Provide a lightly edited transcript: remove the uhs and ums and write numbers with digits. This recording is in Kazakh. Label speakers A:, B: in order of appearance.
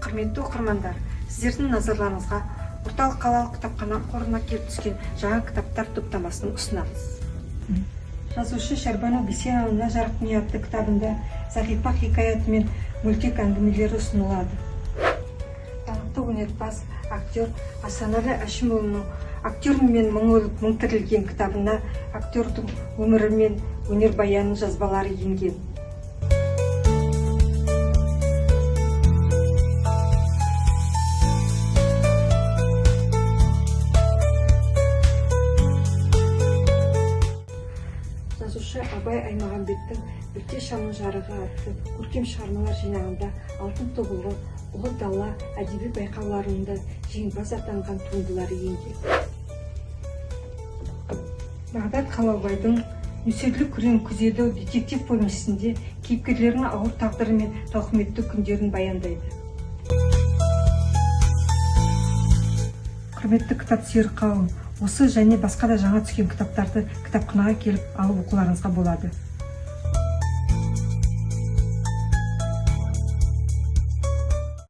A: Құрметті оқырмандар, сіздердің назарларыңызға орталық қалалық кітапхана қорына келіп түскен жаңа кітаптар топтамасын ұсынамыз. Жазушы Шәрбану Бисенованың «Жарық дүние» атты кітабында Зағипа хикаяты мен мөлтек әңгімелері ұсынылады. Даңқты өнерпаз актер Асанәлі Әшімұлының «Актер мен мың өліп мың тірілген» кітабына актердің өмірі мен өнер баянының жазбалары енген. Жазушы Абай Аймағамбеттің «Білте шамның жарығы» атты көркем шығармалар жинағында алтын тобылғы, ұлы дала әдеби байқауларында жеңімпаз атанған туындылары енген. Бағдат Қалаубайдың «Нөсерлі күрең күзеді» детектив повестісінде кейіпкерлерінің ауыр тағдыры мен тауқыметті күндерін баяндайды. Құрметті кітап сүйер қауым, осы және басқа да жаңа түскен кітаптарды кітапханаға келіп алып оқуларыңызға болады.